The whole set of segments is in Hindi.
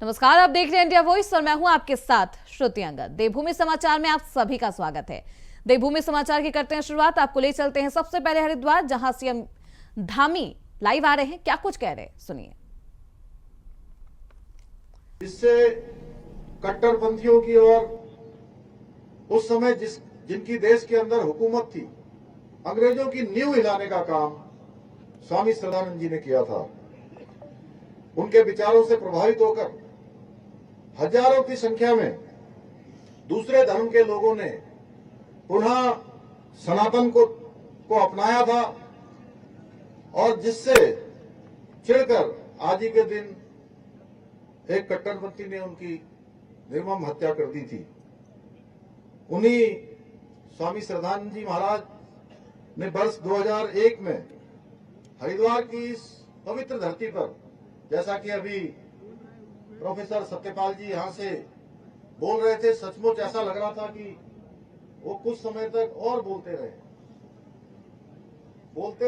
नमस्कार, आप देख रहे हैं इंडिया वॉइस और मैं हूं आपके साथ श्रुति अंगद। देवभूमि समाचार में आप सभी का स्वागत है। देवभूमि समाचार की करते हैं शुरुआत। आपको ले चलते हैं सबसे पहले हरिद्वार, जहां सीएम धामी लाइव आ रहे हैं। क्या कुछ कह रहे हैं, सुनिए। जिससे कट्टरपंथियों की और उस समय जिनकी देश के अंदर हुकूमत थी, अंग्रेजों की नींव हिलाने का काम स्वामी श्रद्धानंद जी ने किया था। उनके विचारों से प्रभावित होकर हजारों की संख्या में दूसरे धर्म के लोगों ने पुनः सनातन को अपनाया था और जिससे चिढ़कर आज ही के दिन एक कट्टरपंथी ने उनकी निर्मम हत्या कर दी थी। उन्हीं स्वामी श्रद्धानंद जी महाराज ने वर्ष 2001 में हरिद्वार की इस पवित्र धरती पर, जैसा कि अभी प्रोफेसर सत्यपाल जी यहां से बोल रहे थे, सचमुच ऐसा लग रहा था कि वो कुछ समय तक और बोलते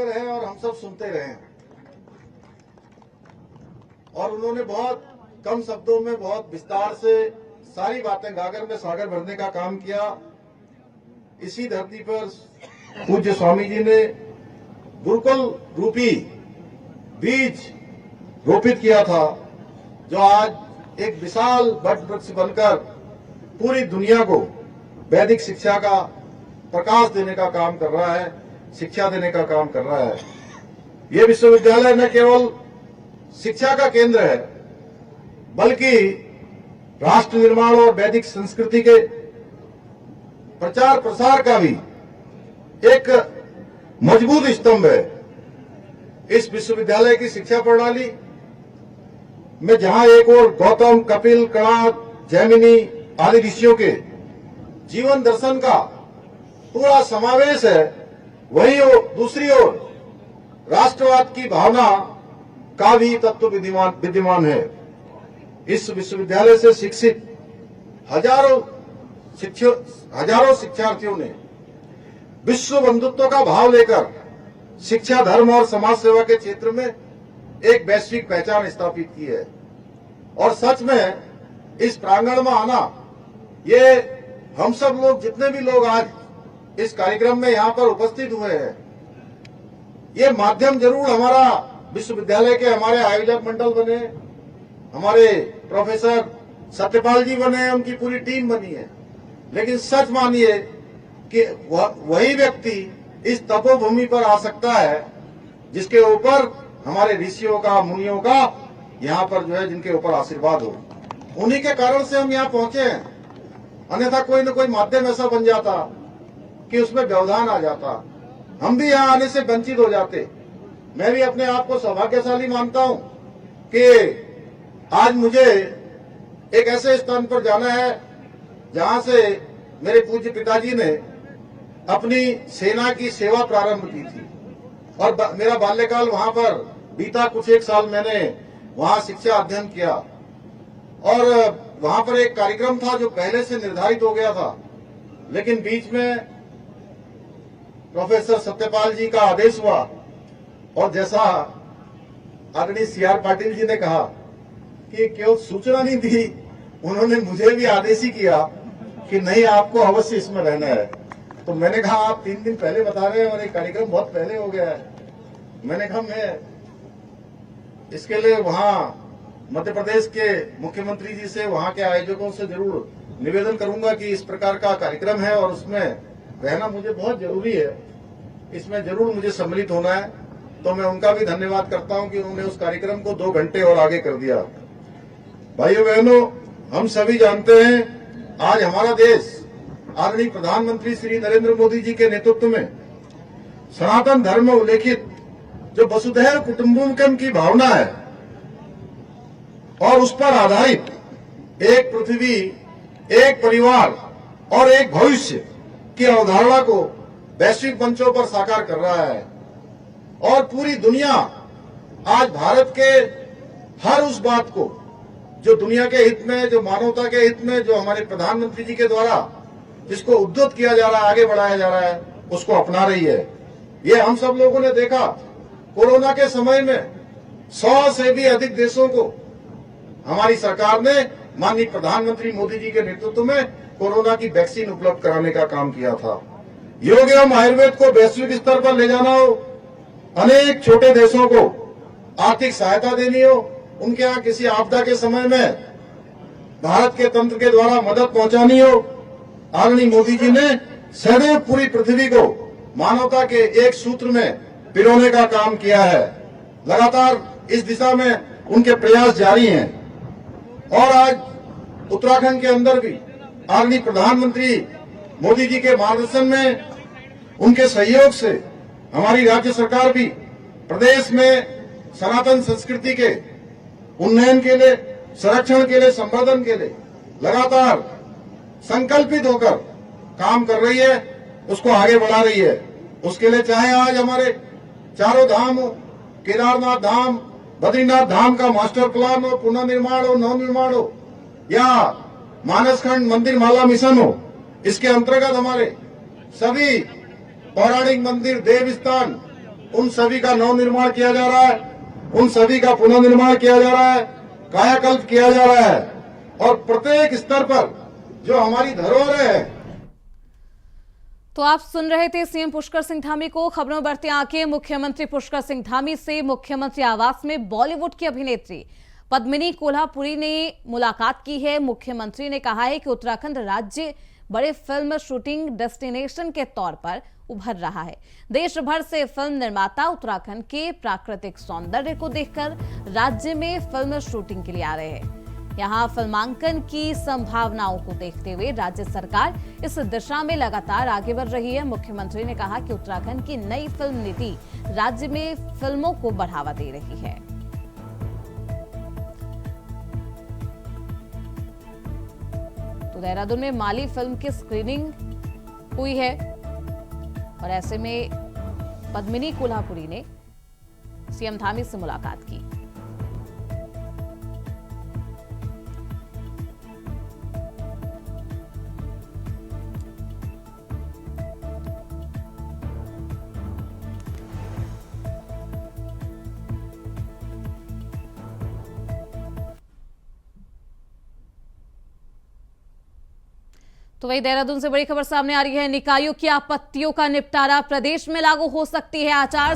रहे और हम सब सुनते रहे। और उन्होंने बहुत कम शब्दों में बहुत विस्तार से सारी बातें गागर में सागर भरने का काम किया। इसी धरती पर पूज्य स्वामी जी ने गुरुकुल रूपी बीज रोपित किया था, जो आज एक विशाल वट वृक्ष बनकर पूरी दुनिया को वैदिक शिक्षा का प्रकाश देने का काम कर रहा है, शिक्षा देने का काम कर रहा है। ये विश्वविद्यालय न केवल शिक्षा का केंद्र है, बल्कि राष्ट्र निर्माण और वैदिक संस्कृति के प्रचार प्रसार का भी एक मजबूत स्तंभ है। इस विश्वविद्यालय की शिक्षा प्रणाली में जहां एक ओर गौतम, कपिल, कणाद, जैमिनी आदि ऋषियों के जीवन दर्शन का पूरा समावेश है, वहीं दूसरी ओर राष्ट्रवाद की भावना का भी तत्व विद्यमान है। इस विश्वविद्यालय से शिक्षित हजारों शिक्षार्थियों ने विश्व बंधुत्व का भाव लेकर शिक्षा, धर्म और समाज सेवा के क्षेत्र में एक वैश्विक पहचान स्थापित की है। और सच में इस प्रांगण में आना, ये हम सब लोग, जितने भी लोग आज इस कार्यक्रम में यहाँ पर उपस्थित हुए हैं, ये माध्यम जरूर हमारा विश्वविद्यालय के हमारे आयोजक मंडल बने, हमारे प्रोफेसर सत्यपाल जी बने, उनकी पूरी टीम बनी है, लेकिन सच मानिए कि वही व्यक्ति इस तपोभूमि पर आ सकता है जिसके ऊपर हमारे ऋषियों का, मुनियों का यहाँ पर जो है, जिनके ऊपर आशीर्वाद हो। उन्हीं के कारण से हम यहाँ पहुंचे हैं। अन्यथा कोई न कोई माध्यम ऐसा बन जाता कि उसमें व्यवधान आ जाता, हम भी यहाँ आने से वंचित हो जाते। मैं भी अपने आप को सौभाग्यशाली मानता हूँ कि आज मुझे एक ऐसे स्थान पर जाना है जहाँ से मेरे पूज्य पिताजी ने अपनी सेना की सेवा प्रारंभ की थी और मेरा बाल्यकाल वहां पर बीता। कुछ एक साल मैंने वहां शिक्षा अध्ययन किया और वहां पर एक कार्यक्रम था जो पहले से निर्धारित हो गया था, लेकिन बीच में प्रोफेसर सत्यपाल जी का आदेश हुआ और जैसा आदरणीय सीआर पाटिल जी ने कहा कि केवल सूचना नहीं दी, उन्होंने मुझे भी आदेश ही किया कि नहीं, आपको अवश्य इसमें रहना है। तो मैंने कहा, आप 3 दिन पहले बता रहे हैं और एक कार्यक्रम बहुत पहले हो गया है। मैंने कहा, मैं इसके लिए वहां मध्य प्रदेश के मुख्यमंत्री जी से, वहां के आयोजकों से जरूर निवेदन करूंगा कि इस प्रकार का कार्यक्रम है और उसमें रहना मुझे बहुत जरूरी है, इसमें जरूर मुझे सम्मिलित होना है। तो मैं उनका भी धन्यवाद करता हूं कि उन्होंने उस कार्यक्रम को 2 घंटे और आगे कर दिया। भाइयों बहनों, हम सभी जानते हैं आज हमारा देश आदरणीय प्रधानमंत्री श्री नरेंद्र मोदी जी के नेतृत्व में सनातन धर्म में उल्लेखित जो वसुधैव कुटुंबकम की भावना है और उस पर आधारित एक पृथ्वी, एक परिवार और एक भविष्य की अवधारणा को वैश्विक मंचों पर साकार कर रहा है। और पूरी दुनिया आज भारत के हर उस बात को जो दुनिया के हित में, जो मानवता के हित में, जो हमारे प्रधानमंत्री जी के द्वारा जिसको उद्धृत किया जा रहा है, आगे बढ़ाया जा रहा है, उसको अपना रही है। ये हम सब लोगों ने देखा कोरोना के समय में 100 से भी अधिक देशों को हमारी सरकार ने माननीय प्रधानमंत्री मोदी जी के नेतृत्व में कोरोना की वैक्सीन उपलब्ध कराने का काम किया था। योग एवं आयुर्वेद को वैश्विक स्तर पर ले जाना हो, अनेक छोटे देशों को आर्थिक सहायता देनी हो, उनके यहाँ किसी आपदा के समय में भारत के तंत्र के द्वारा मदद पहुंचानी हो, आदरणीय मोदी जी ने सदैव पूरी पृथ्वी को मानवता के एक सूत्र में पिरोने का काम किया है। लगातार इस दिशा में उनके प्रयास जारी हैं और आज उत्तराखंड के अंदर भी आदरणीय प्रधानमंत्री मोदी जी के मार्गदर्शन में, उनके सहयोग से हमारी राज्य सरकार भी प्रदेश में सनातन संस्कृति के उन्नयन के लिए, संरक्षण के लिए, संवर्धन के लिए लगातार संकल्पित होकर काम कर रही है, उसको आगे बढ़ा रही है। उसके लिए चाहे आज हमारे चारों धाम हो, केदारनाथ धाम, बद्रीनाथ धाम का मास्टर प्लान हो, पुनर्निर्माण हो, नवनिर्माण हो, या मानसखंड मंदिर माला मिशन हो, इसके अंतर्गत हमारे सभी पौराणिक मंदिर, देव स्थान, उन सभी का नवनिर्माण किया जा रहा है, उन सभी का पुनर्निर्माण किया जा रहा है, कायाकल्प किया जा रहा है और प्रत्येक स्तर पर जो हमारी धरोहर है। तो आप सुन रहे थे सीएम पुष्कर सिंह धामी को। खबरों में बढ़ते आगे मुख्यमंत्री पुष्कर सिंह धामी से मुख्यमंत्री आवास में बॉलीवुड की अभिनेत्री पद्मिनी कोल्हापुरी ने मुलाकात की है। मुख्यमंत्री ने कहा है कि उत्तराखंड राज्य बड़े फिल्म शूटिंग डेस्टिनेशन के तौर पर उभर रहा है। देश भर से फिल्म निर्माता उत्तराखंड के प्राकृतिक सौंदर्य को देखकर राज्य में फिल्म शूटिंग के लिए आ रहे हैं। यहां फिल्मांकन की संभावनाओं को देखते हुए राज्य सरकार इस दिशा में लगातार आगे बढ़ रही है। मुख्यमंत्री ने कहा कि उत्तराखंड की नई फिल्म नीति राज्य में फिल्मों को बढ़ावा दे रही है। तो देहरादून में माली फिल्म की स्क्रीनिंग हुई है और ऐसे में पद्मिनी कोल्हापुरी ने सीएम धामी से मुलाकात की। तो वही देहरादून से बड़ी खबर सामने आ रही है। निकायों की आपत्तियों का निपटारा प्रदेश में लागू हो सकती है आचार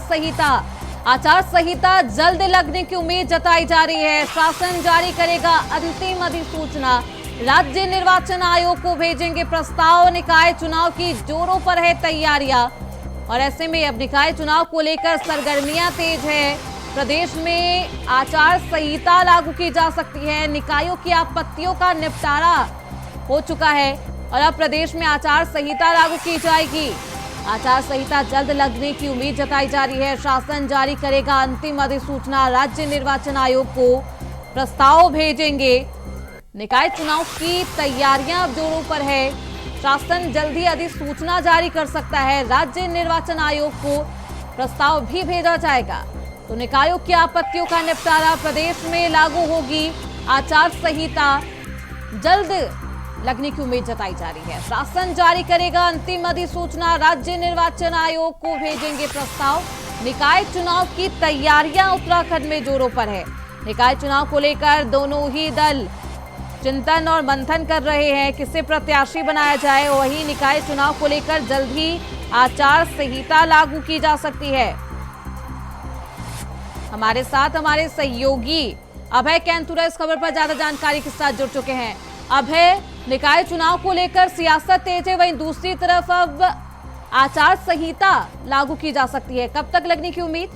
संहिता जल्द लगने की उम्मीद जताई जा रही है। शासन जारी करेगा अंतिम अधिसूचना, राज्य निर्वाचन आयोग को भेजेंगे प्रस्ताव। निकाय चुनाव की जोरों पर है तैयारियां और ऐसे में अब निकाय चुनाव को लेकर सरगर्मियां तेज है। प्रदेश में आचार संहिता लागू की जा सकती है। निकायों की आपत्तियों का निपटारा हो चुका है और अब प्रदेश में आचार संहिता लागू की जाएगी। आचार संहिता जल्द लगने की उम्मीद जताई जा रही है। शासन जारी करेगा अंतिम अधिसूचना, राज्य निर्वाचन आयोग को प्रस्ताव भेजेंगे। निकाय चुनाव की तैयारियां अब जोरों पर है। शासन जल्द ही अधिसूचना जारी कर सकता है। राज्य निर्वाचन आयोग को प्रस्ताव भी भेजा जाएगा। तो निकायों की आपत्तियों का निपटारा प्रदेश में लागू होगी। आचार संहिता जल्द लगने की उम्मीद जताई जा रही है। शासन जारी करेगा अंतिम अधिसूचना, राज्य निर्वाचन आयोग को भेजेंगे प्रस्ताव। निकाय चुनाव की तैयारियां उत्तराखंड में जोरों पर है। निकाय चुनाव को लेकर दोनों ही दल चिंतन और मंथन कर रहे हैं, किसे प्रत्याशी बनाया जाए। वहीं निकाय चुनाव को लेकर जल्द ही आचार संहिता लागू की जा सकती है। हमारे साथ हमारे सहयोगी अभय कैंतुरा इस खबर पर ज्यादा जानकारी के साथ जुड़ चुके हैं। अभय, निकाय चुनाव को लेकर सियासत तेज है, वहीं दूसरी तरफ अब आचार संहिता लागू की जा सकती है। कब तक लगने की उम्मीद?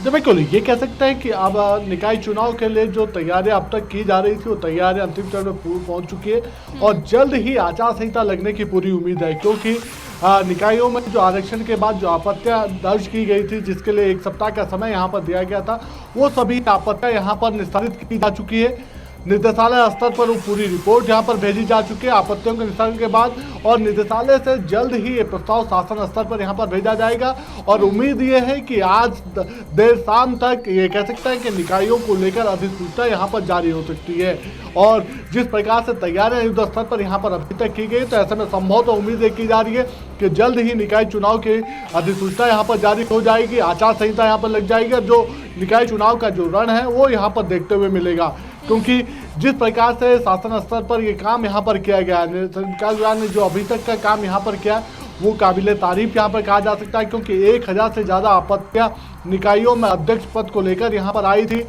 बिल्कुल ये कह सकते हैं कि अब निकाय चुनाव के लिए जो तैयारियां अब तक की जा रही थी वो तैयारियां अंतिम चरण में पहुंच चुकी है और जल्द ही आचार संहिता लगने की पूरी उम्मीद है, क्योंकि निकायों में जो आरक्षण के बाद जो आपत्तियां दर्ज की गई थी, जिसके लिए 1 सप्ताह का समय यहाँ पर दिया गया था, वो सभी आपत्तियां यहाँ पर निस्तारित की जा चुकी है। निदेशालय स्तर पर वो पूरी रिपोर्ट यहाँ पर भेजी जा चुकी है आपत्तियों के निस्तारण के बाद, और निदेशालय से जल्द ही ये प्रस्ताव शासन स्तर पर यहाँ पर भेजा जाएगा। और उम्मीद ये है कि आज देर शाम तक ये कह सकते हैं कि निकायों को लेकर अधिसूचना यहाँ पर जारी हो सकती है। और जिस प्रकार से तैयारियां युद्ध स्तर पर यहाँ पर अभी तक की गई, तो ऐसे में संभव तो उम्मीद की जा रही है कि जल्द ही निकाय चुनाव की अधिसूचना यहाँ पर जारी हो जाएगी, आचार संहिता यहाँ पर लग जाएगी, और जो निकाय चुनाव का जो रण है वो यहाँ पर देखते हुए मिलेगा। क्योंकि जिस प्रकार से शासन स्तर पर ये काम यहाँ पर किया गया है, सरकार विभाग ने जो अभी तक का काम यहाँ पर किया वो काबिले तारीफ यहाँ पर कहा जा सकता है। क्योंकि 1000 से ज़्यादा आपत्तियां निकायों में अध्यक्ष पद को लेकर यहाँ पर आई थी।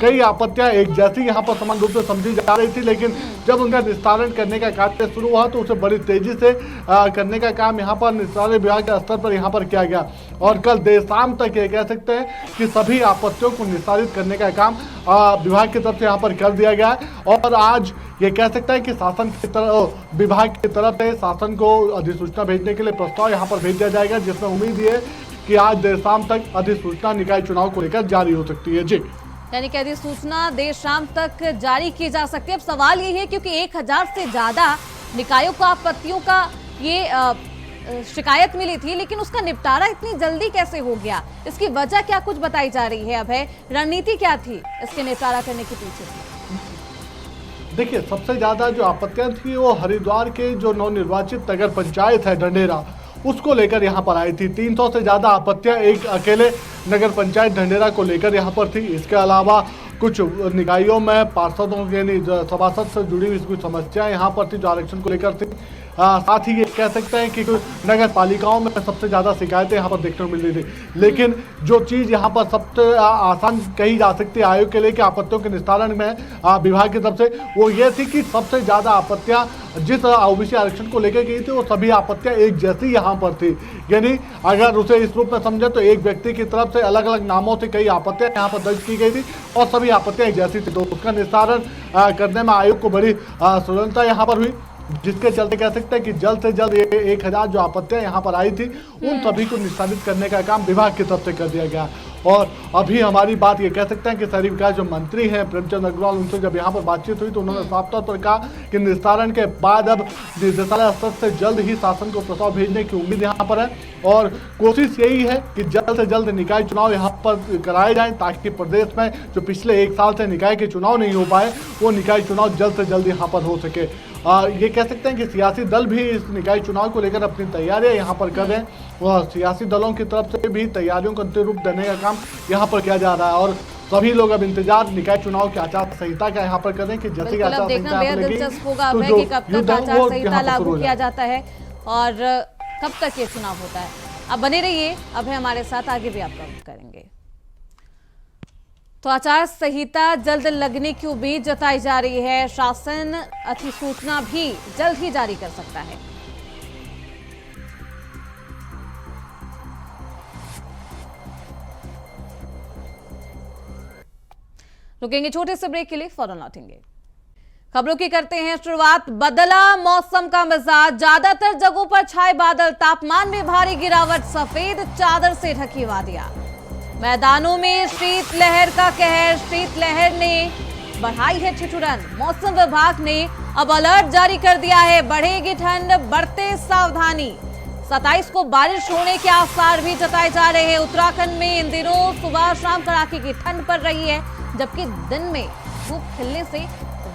कई आपत्तियां एक जैसी यहाँ पर समान रूप से समझी जा रही थी, लेकिन जब उनका निस्तारण करने का कार्य शुरू हुआ तो उसे बड़ी तेजी से करने का काम यहाँ पर निस्तारण विभाग के स्तर पर यहाँ पर किया गया। और कल देर शाम तक ये कह सकते हैं कि सभी आपत्तियों को निस्तारित करने का काम विभाग की तरफ से यहाँ पर कर दिया गया है। और आज ये कह सकता है कि शासन की तरफ, विभाग की तरफ से शासन को अधिसूचना भेजने के लिए प्रस्ताव यहाँ पर भेज दिया जाएगा, जिसमें उम्मीद ये कि आज देर शाम तक अधिसूचना निकाय चुनाव को लेकर जारी हो सकती है। जी, यानी कि अधिसूचना देर शाम तक जारी की जा सकती है। अब सवाल ये है क्योंकि 1000 से ज्यादा निकायों को आपत्तियों का ये शिकायत मिली थी, लेकिन उसका निपटारा इतनी जल्दी कैसे हो गया, इसकी वजह क्या कुछ बताई जा रही है? अभय, रणनीति क्या थी इसके निपटारा करने के पीछे? देखिए, सबसे ज्यादा जो आपत्तियां थी वो हरिद्वार के जो नवनिर्वाचित नगर पंचायत है ढंढेरा, उसको लेकर यहाँ पर आई थी। 300 से ज़्यादा आपत्तियां एक अकेले नगर पंचायत ढंढेरा को लेकर यहाँ पर थी। इसके अलावा कुछ निकायों में पार्षदों यानी सभासद से जुड़ी हुई कुछ समस्याएं यहाँ पर थी जो आरक्षण को लेकर थी। साथ ही ये कह सकते हैं कि नगर पालिकाओं में सबसे ज़्यादा शिकायतें यहाँ पर देखने को मिल रही थी। लेकिन जो चीज़ यहाँ पर सबसे आसान कही जा सकती है आयोग के लिए कि आपत्तियों के निस्तारण में विभाग की तरफ से, वो ये थी कि सबसे ज़्यादा आपत्तियाँ जिस ओबीसी आरक्षण को लेकर गई थी वो सभी आपत्तियाँ एक जैसी यहाँ पर थी। यानी अगर उसे इस रूप में समझे तो एक व्यक्ति की तरफ से अलग अलग नामों से कई आपत्तियाँ यहाँ पर दर्ज की गई थी और सभी आपत्तियाँ एक जैसी थी। तो उसका निस्तारण करने में आयोग को बड़ी सुगमता यहाँ पर हुई, जिसके चलते कह सकते हैं कि जल्द से जल्द 1000 जो आपत्तियां यहाँ पर आई थी उन सभी को निस्तारित करने का काम विभाग की तरफ से कर दिया गया। और अभी हमारी बात ये कह सकते हैं कि शहरी विकास जो मंत्री हैं प्रेमचंद अग्रवाल, उनसे जब यहाँ पर बातचीत हुई तो उन्होंने साफ तौर पर कहा कि निस्तारण के बाद अब निदेशालय स्तर से जल्द ही शासन को प्रस्ताव भेजने की उम्मीद यहाँ पर है और कोशिश यही है कि जल्द से जल्द निकाय चुनाव यहाँ पर कराए जाएं ताकि प्रदेश में जो पिछले 1 साल से निकाय के चुनाव नहीं हो पाए वो निकाय चुनाव जल्द से जल्द यहाँ पर हो सके। ये कह सकते हैं कि सियासी दल भी इस निकाय चुनाव को लेकर अपनी तैयारियां यहाँ पर कर रहे हैं और सियासी दलों की तरफ से भी तैयारियों को अंतिम रूप देने का काम यहाँ पर किया जा रहा है और सभी लोग अब इंतजार निकाय चुनाव की आचार संहिता का यहाँ पर कर रहे हैं कि जैसे आचार संहिता दिलचस्प होगा कि कब तक आचार संहिता लागू किया जाता है और कब तक ये चुनाव होता है। अब बने रहिए, अब है हमारे साथ, आगे भी आप कवर करेंगे। तो आचार संहिता जल्द लगने की उम्मीद जताई जा रही है, शासन अधिसूचना भी जल्द ही जारी कर सकता है। रुकेंगे छोटे से ब्रेक के लिए, फौरन लौटेंगे। खबरों की करते हैं शुरुआत। बदला मौसम का मिजाज, ज्यादातर जगहों पर छाए बादल, तापमान में भारी गिरावट, सफेद चादर से ढकी वादियां, मैदानों में शीतलहर का कहर, शीतलहर ने बढ़ाई है ठिठुरन। मौसम विभाग ने अब अलर्ट जारी कर दिया है, बढ़ेगी ठंड, बढ़ते सावधानी। 27 को बारिश होने के आसार भी जताए जा रहे हैं। उत्तराखंड में इन दिनों सुबह शाम कड़ाके की ठंड पड़ रही है, जबकि दिन में धूप खिलने से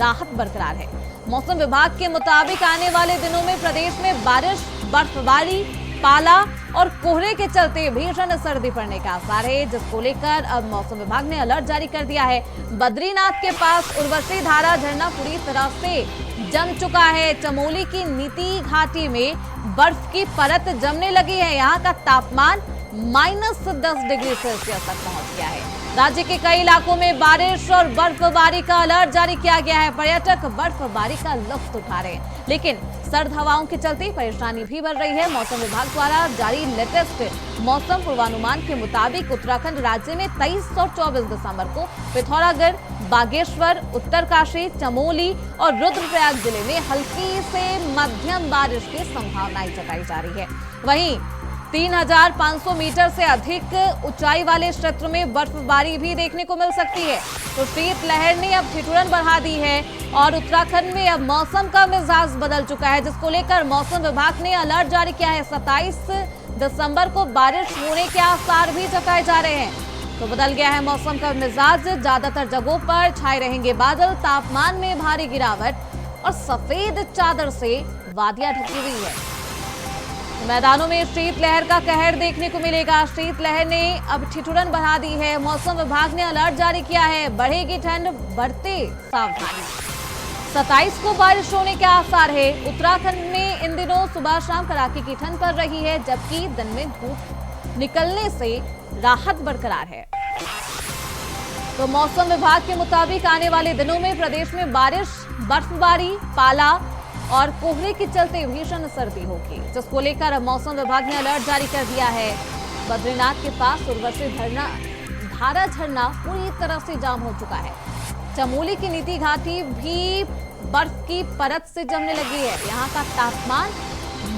राहत बरकरार है। मौसम विभाग के मुताबिक आने वाले दिनों में प्रदेश में बारिश, बर्फबारी, पाला और कोहरे के चलते भीषण सर्दी पड़ने का आसार है, जिसको लेकर अब मौसम विभाग ने अलर्ट जारी कर दिया है। बद्रीनाथ के पास उर्वशी धारा झरना पूरी तरह से जम चुका है। चमोली की नीति घाटी में बर्फ की परत जमने लगी है। यहाँ का तापमान -10 डिग्री सेल्सियस तक पहुंच गया है। राज्य के कई इलाकों में बारिश और बर्फबारी का अलर्ट जारी किया गया है। पर्यटक बर्फबारी का लुत्फ उठा रहे हैं, लेकिन सर्द हवाओं के चलते परेशानी भी बढ़ रही है। मौसम विभाग द्वारा जारी लेटेस्ट मौसम पूर्वानुमान के मुताबिक उत्तराखंड राज्य में 23 और 24 दिसंबर को पिथौरागढ़, बागेश्वर, उत्तरकाशी, चमोली और रुद्रप्रयाग जिले में हल्की से मध्यम बारिश की संभावनाएं जताई जा रही है। वहीं 3500 मीटर से अधिक ऊंचाई वाले क्षेत्र में बर्फबारी भी देखने को मिल सकती है। तो शीतलहर ने अब ठिठुरन बढ़ा दी है और उत्तराखंड में अब मौसम का मिजाज बदल चुका है, जिसको लेकर मौसम विभाग ने अलर्ट जारी किया है। 27 दिसंबर को बारिश होने के आसार भी जताए जा रहे हैं। तो बदल गया है मौसम का मिजाज, ज्यादातर जगहों पर छाए रहेंगे बादल, तापमान में भारी गिरावट और सफेद चादर से वादियां ढकी हुई है। मैदानों में शीतलहर का कहर देखने को मिलेगा। शीतलहर ने अब ठिठुरन बढ़ा दी है। मौसम विभाग ने अलर्ट जारी किया है, बढ़ेगी ठंड, बढ़ते सावधानी। 27 को बारिश होने के आसार है। उत्तराखंड में इन दिनों सुबह शाम कड़ाके की ठंड पड़ रही है, जबकि दिन में धूप निकलने से राहत बरकरार है। तो मौसम विभाग के मुताबिक आने वाले दिनों में प्रदेश में बारिश, बर्फबारी, पाला और कोहरे के चलते भीषण सर्दी होगी, जिसको लेकर मौसम विभाग ने अलर्ट जारी कर दिया है। बद्रीनाथ के पास उर्वशी धारा झरना पूरी तरह से जाम हो चुका है। चमोली की नीति घाटी भी बर्फ की परत से जमने लगी है। यहाँ का तापमान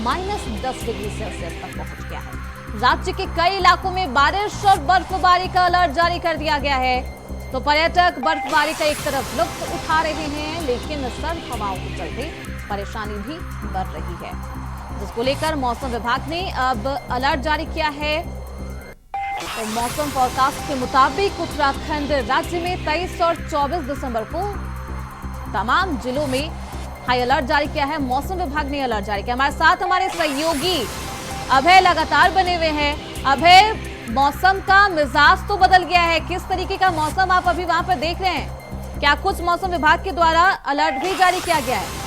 -10 डिग्री सेल्सियस तक पहुंच गया है। राज्य के कई इलाकों में बारिश और बर्फबारी का अलर्ट जारी कर दिया गया है। तो पर्यटक बर्फबारी का एक तरफ लुत्फ उठा रहे हैं, लेकिन सर्द हवाओं के चलते परेशानी भी बढ़ रही है, जिसको लेकर मौसम विभाग ने अब अलर्ट जारी किया है। तो मौसम फोरकास्ट के मुताबिक उत्तराखंड राज्य में 23 और 24 दिसंबर को तमाम जिलों में हाई अलर्ट जारी किया है। मौसम विभाग ने अलर्ट जारी किया। हमारे साथ हमारे सहयोगी अभय लगातार बने हुए हैं। अभय, मौसम का मिजाज तो बदल गया है, किस तरीके का मौसम आप अभी वहां पर देख रहे हैं? क्या कुछ मौसम विभाग के द्वारा अलर्ट भी जारी किया गया है?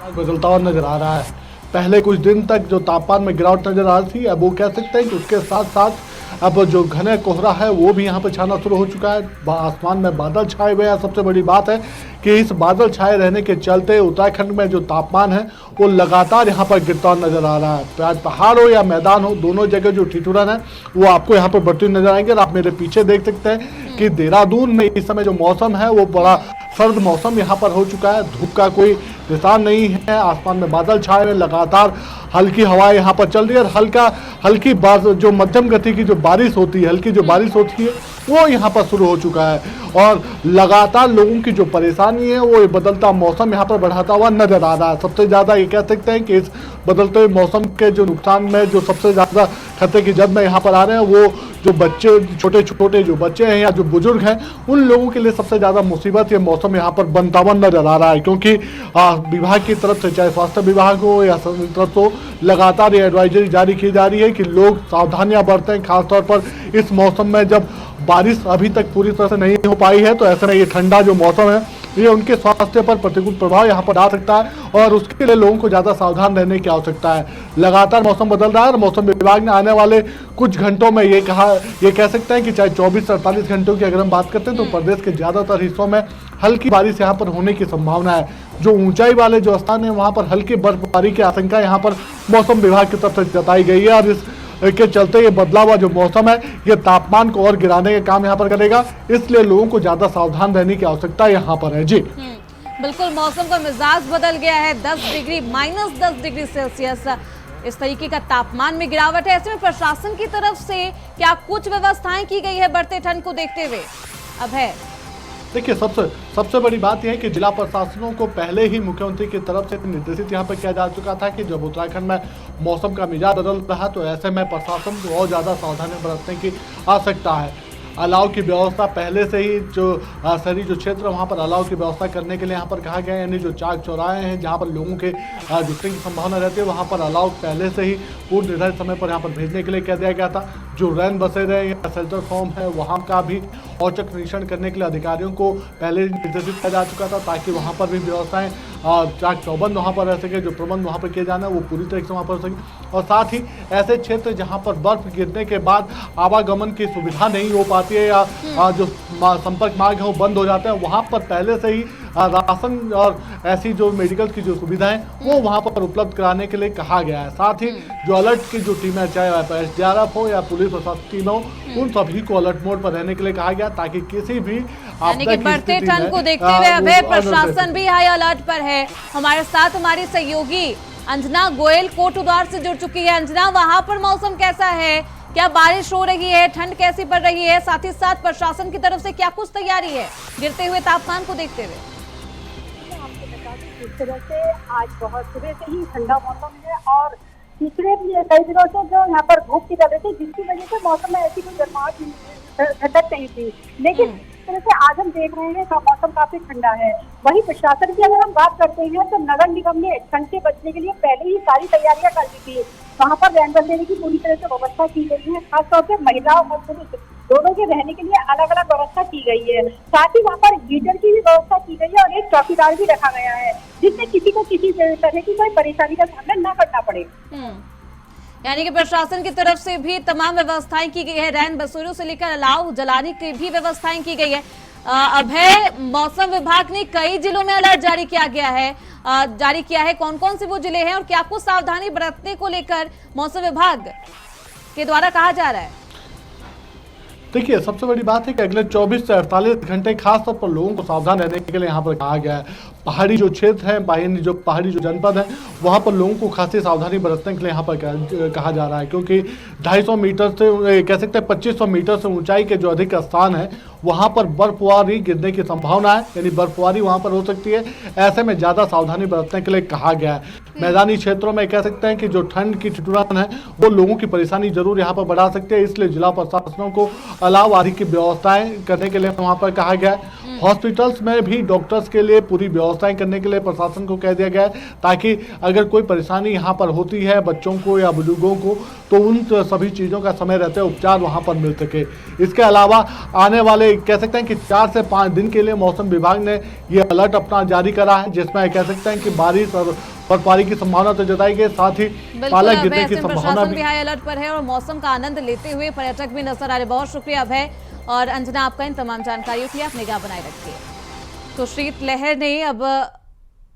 बदलता हुआ नजर आ रहा है। पहले कुछ दिन तक जो तापमान में गिरावट नजर आ रही थी, अब वो कह सकते हैं कि उसके साथ साथ अब जो घने कोहरा है वो भी यहाँ पे छाना शुरू हो चुका है। आसमान में बादल छाए हुए हैं। सबसे बड़ी बात है कि इस बादल छाए रहने के चलते उत्तराखंड में जो तापमान है वो लगातार यहाँ पर गिरता नजर आ रहा है। पहाड़ हो या मैदान हो, दोनों जगह जो ठिठुरन है वो आपको यहाँ पर बढ़ती नजर आएंगे। और आप मेरे पीछे देख सकते हैं कि देहरादून में इस समय जो मौसम है वो बड़ा सर्द मौसम यहाँ पर हो चुका है। धूप का कोई निशान नहीं है। आसमान में बादल छाए हुए, लगातार हल्की हवाएं यहाँ पर चल रही है और हल्की जो मध्यम गति की जो बारिश होती है, हल्की जो बारिश होती है वो यहाँ पर शुरू हो चुका है। और लगातार लोगों की जो परेशानी है वो बदलता मौसम यहाँ पर बढ़ाता हुआ नजर आ रहा है। सबसे ज़्यादा ये कह सकते हैं कि इस बदलते हुए मौसम के जो नुकसान में जो सबसे ज़्यादा खतरे की जद में यहाँ पर आ रहे हैं वो जो बच्चे, छोटे छोटे जो बच्चे हैं या जो बुजुर्ग हैं, उन लोगों के लिए सबसे ज़्यादा मुसीबत ये मौसम यहाँ पर बनता हुआ नजर आ रहा है। क्योंकि विभाग की तरफ से, चाहे स्वास्थ्य विभाग हो या तरफ हो, लगातार ये एडवाइजरी जारी की जा रही है कि लोग सावधानियां बरतें। खासतौर पर इस मौसम में जब बारिश अभी तक पूरी तरह से नहीं हो पाई है, तो ऐसे में ये ठंडा जो मौसम है ये उनके स्वास्थ्य पर प्रतिकूल प्रभाव यहाँ पर आ सकता है और उसके लिए लोगों को ज़्यादा सावधान रहने की आवश्यकता है। लगातार मौसम बदल रहा है और मौसम विभाग ने आने वाले कुछ घंटों में ये कह सकते हैं कि चाहे 24 से 48 घंटों की अगर हम बात करते हैं तो प्रदेश के ज़्यादातर हिस्सों में हल्की बारिश यहाँ पर होने की संभावना है। जो ऊंचाई वाले जो स्थान है वहाँ पर हल्की बर्फबारी की आशंका यहाँ पर मौसम विभाग की तरफ से जताई गई है। और इस के चलते ये बदला हुआ जो मौसम है ये तापमान को और गिराने का काम यहाँ पर करेगा, इसलिए लोगों को ज्यादा सावधान रहने की आवश्यकता यहाँ पर है। जी बिल्कुल, मौसम का मिजाज बदल गया है। 10 डिग्री -10 डिग्री सेल्सियस इस तरीके का तापमान में गिरावट है। ऐसे में प्रशासन की तरफ से क्या कुछ व्यवस्थाएं की गई है बढ़ते ठंड को देखते हुए? अब है देखिए, सबसे बड़ी बात यह है कि जिला प्रशासनों को पहले ही मुख्यमंत्री की तरफ से निर्देशित यहाँ पर किया जा चुका था कि जब उत्तराखंड में मौसम का मिजाज बदल रहा तो ऐसे में प्रशासन को और ज़्यादा सावधानी बरतने की आवश्यकता है। अलाव की व्यवस्था पहले से ही जो शहरी जो क्षेत्र है वहाँ पर अलाव की व्यवस्था करने के लिए यहाँ पर कहा गया है। यानी जो चौक चौराहे हैं जहाँ पर लोगों के जुटने की संभावना रहती है वहाँ पर अलाव पहले से ही पूर्व निर्धारित समय पर यहाँ पर भेजने के लिए कह दिया गया था। जो रैन बसेरे या शेल्टर होम है वहाँ का भी औचक निरीक्षण करने के लिए अधिकारियों को पहले निर्देशित किया जा चुका था, ताकि वहाँ पर भी व्यवस्थाएं चाक चौबंद वहाँ पर रह सके। जो प्रबंध वहाँ पर किए जाना है वो पूरी तरीके से वहाँ पर हो सके। और साथ ही ऐसे क्षेत्र जहाँ पर बर्फ गिरने के बाद आवागमन की सुविधा नहीं हो पाती है या जो संपर्क मार्ग है वो बंद हो जाते हैं, वहाँ पर पहले से ही राशन और ऐसी जो मेडिकल की जो सुविधाएं वो वहाँ पर उपलब्ध कराने के लिए कहा गया है। साथ ही जो अलर्ट की जो टीमें, चाहे SDRF हो या पुलिस प्रशासन टीम हो, उन सभी को अलर्ट मोड पर रहने के लिए कहा गया, ताकि किसी भी यानी कि आपदा की बढ़ते स्थिति ठंड में, को देखते हुए वो अभय अनुसूचित प्रशासन भी हाई अलर्ट पर है। हमारे साथ हमारी सहयोगी अंजना गोयल कोटद्वार से जुड़ चुकी है। अंजना, वहां पर मौसम कैसा है? क्या बारिश हो रही है? ठंड कैसी पड़ रही है? साथ ही साथ प्रशासन की तरफ से क्या कुछ तैयारी है गिरते हुए तापमान को देखते हुए? आपको बता दें, जिस तरह से आज बहुत सुबह से ही ठंडा मौसम है और पिछले कई दिनों से जो यहाँ पर धूप की वजह से, जिसकी वजह से मौसम में ऐसी कोई गर्माहट घटक नहीं थी, लेकिन इस तरह से आज हम देख रहे हैं कि मौसम काफी ठंडा है। वहीं प्रशासन की अगर हम बात करते हैं तो नगर निगम ने ठंड से बचने के लिए पहले ही सारी तैयारियां कर दी थी। वहाँ पर रैन बसेरे की पूरी तरह से व्यवस्था की गई है। खासतौर से महिलाओं और पुरुष दोनों के रहने के लिए अलग अलग व्यवस्था की गई है। साथ ही वहाँ पर हीटर की भी व्यवस्था की गई है और एक चौकीदार भी रखा गया है, जिससे किसी को किसी तरह की कोई परेशानी का सामना न करना पड़े। यानी कि प्रशासन की तरफ से भी तमाम व्यवस्थाएं की गई है। रैन बसेरों से लेकर अलाव जलाने की भी व्यवस्थाएं की गई है। अभय, मौसम विभाग ने कई जिलों में अलर्ट जारी किया है। कौन कौन से वो जिले हैं और क्या कुछ सावधानी बरतने को लेकर मौसम विभाग के द्वारा कहा जा रहा है? देखिए, सबसे बड़ी बात है कि अगले 24 से 48 घंटे खासतौर पर लोगों को सावधान रहने के लिए यहाँ पर कहा गया है। पहाड़ी जो क्षेत्र हैं, पहाड़ी जो जनपद हैं, वहाँ पर लोगों को खासी सावधानी बरतने के लिए यहाँ पर कहा जा रहा है, क्योंकि 250 मीटर से कह सकते हैं 2500 मीटर से ऊंचाई के जो अधिक स्थान है वहाँ पर बर्फबारी गिरने की संभावना है, यानी बर्फबारी वहाँ पर हो सकती है। ऐसे में ज़्यादा सावधानी बरतने के लिए कहा गया है। मैदानी क्षेत्रों में कह सकते हैं कि जो ठंड की ठिठुरन है वो लोगों की परेशानी जरूर यहाँ पर बढ़ा सकती है, इसलिए जिला प्रशासनों को अलाव आदि की व्यवस्थाएं करने के लिए वहाँ पर कहा गया है। हॉस्पिटल्स में भी डॉक्टर्स के लिए पूरी व्यवस्थाएं करने के लिए प्रशासन को कह दिया गया है, ताकि अगर कोई परेशानी यहाँ पर होती है बच्चों को या बुजुर्गों को तो उन सभी चीज़ों का समय रहते उपचार वहाँ पर मिल सके। इसके अलावा आने वाले कह सकते हैं कि 4 से 5 दिन के लिए मौसम विभाग ने ये अलर्ट अपना जारी करा है, जिसमें कह सकते हैं कि बारिश और बर्फबारी की संभावना तो जताई गई, साथ ही पाला गिरने की संभावना भी हाई अलर्ट पर है और मौसम का आनंद लेते हुए पर्यटक भी नजर आ रहे। बहुत शुक्रिया अभय और अंजना आपका इन तमाम जानकारियों के लिए। आप निगाह बनाए रखिए। तो शीतलहर ने अब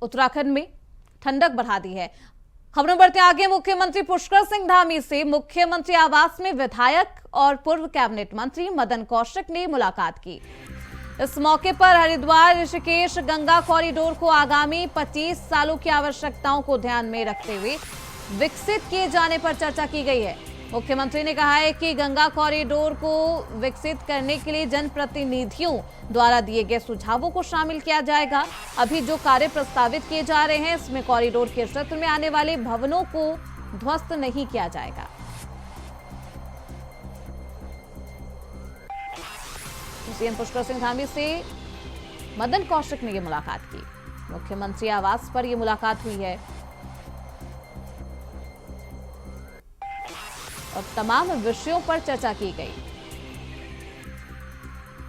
उत्तराखंड में ठंडक बढ़ा दी है। खबरों बढ़ते आगे। मुख्यमंत्री पुष्कर सिंह धामी से मुख्यमंत्री आवास में विधायक और पूर्व कैबिनेट मंत्री मदन कौशिक ने मुलाकात की। इस मौके पर हरिद्वार ऋषिकेश गंगा कॉरिडोर को आगामी 25 सालों की आवश्यकताओं को ध्यान में रखते हुए विकसित किए जाने पर चर्चा की गई है। मुख्यमंत्री ने कहा है कि गंगा कॉरिडोर को विकसित करने के लिए जनप्रतिनिधियों द्वारा दिए गए सुझावों को शामिल किया जाएगा। अभी जो कार्य प्रस्तावित किए जा रहे हैं इसमें कॉरिडोर के क्षेत्र में आने वाले भवनों को ध्वस्त नहीं किया जाएगा। सीएम पुष्कर सिंह धामी से मदन कौशिक ने यह मुलाकात की। मुख्यमंत्री आवास पर यह मुलाकात हुई है और तमाम विषयों पर चर्चा की गई।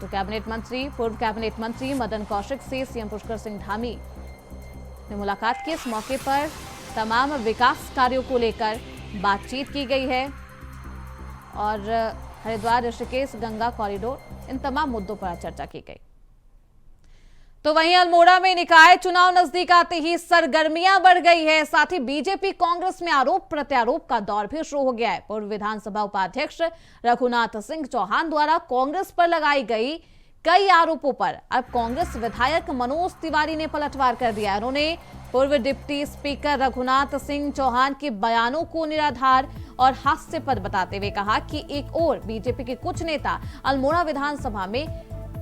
तो कैबिनेट मंत्री पूर्व कैबिनेट मंत्री मदन कौशिक से सीएम पुष्कर सिंह धामी ने मुलाकात की। इस मौके पर तमाम विकास कार्यों को लेकर बातचीत की गई है और हरिद्वार ऋषिकेश गंगा कॉरिडोर इन तमाम मुद्दों पर चर्चा की गई। तो वहीं अल्मोड़ा में निकाय चुनाव नजदीक आते ही सरगर्मियां बढ़ गई है। साथ ही बीजेपी कांग्रेस में आरोप प्रत्यारोप का दौर भी शुरू हो गया है। पूर्व विधानसभा उपाध्यक्ष रघुनाथ सिंह चौहान द्वारा कांग्रेस पर लगाई गई कई आरोपों पर अब कांग्रेस विधायक मनोज तिवारी ने पलटवार कर दिया। उन्होंने पूर्व डिप्टी स्पीकर रघुनाथ सिंह चौहान के बयानों को निराधार और हास्यास्पद बताते हुए कहा कि एक ओर बीजेपी के कुछ नेता अल्मोड़ा विधानसभा में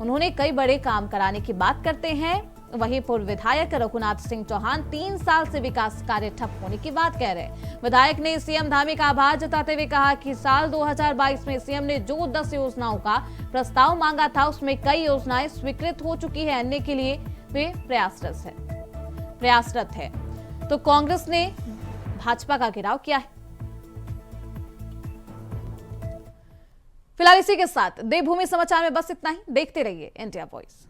उन्होंने कई बड़े काम कराने की बात करते हैं, वहीं पूर्व विधायक रघुनाथ सिंह चौहान 3 साल से विकास कार्य ठप होने की बात कह रहे हैं। विधायक ने सीएम धामी का आभार जताते हुए कहा कि साल 2022 में सीएम ने जो 10 योजनाओं का प्रस्ताव मांगा था उसमें कई योजनाएं स्वीकृत हो चुकी है, अन्य के लिए वे प्रयासरत है। तो कांग्रेस ने भाजपा का घेराव किया है। फिलहाल इसी के साथ देवभूमि समाचार में बस इतना ही। देखते रहिए इंडिया वॉइस।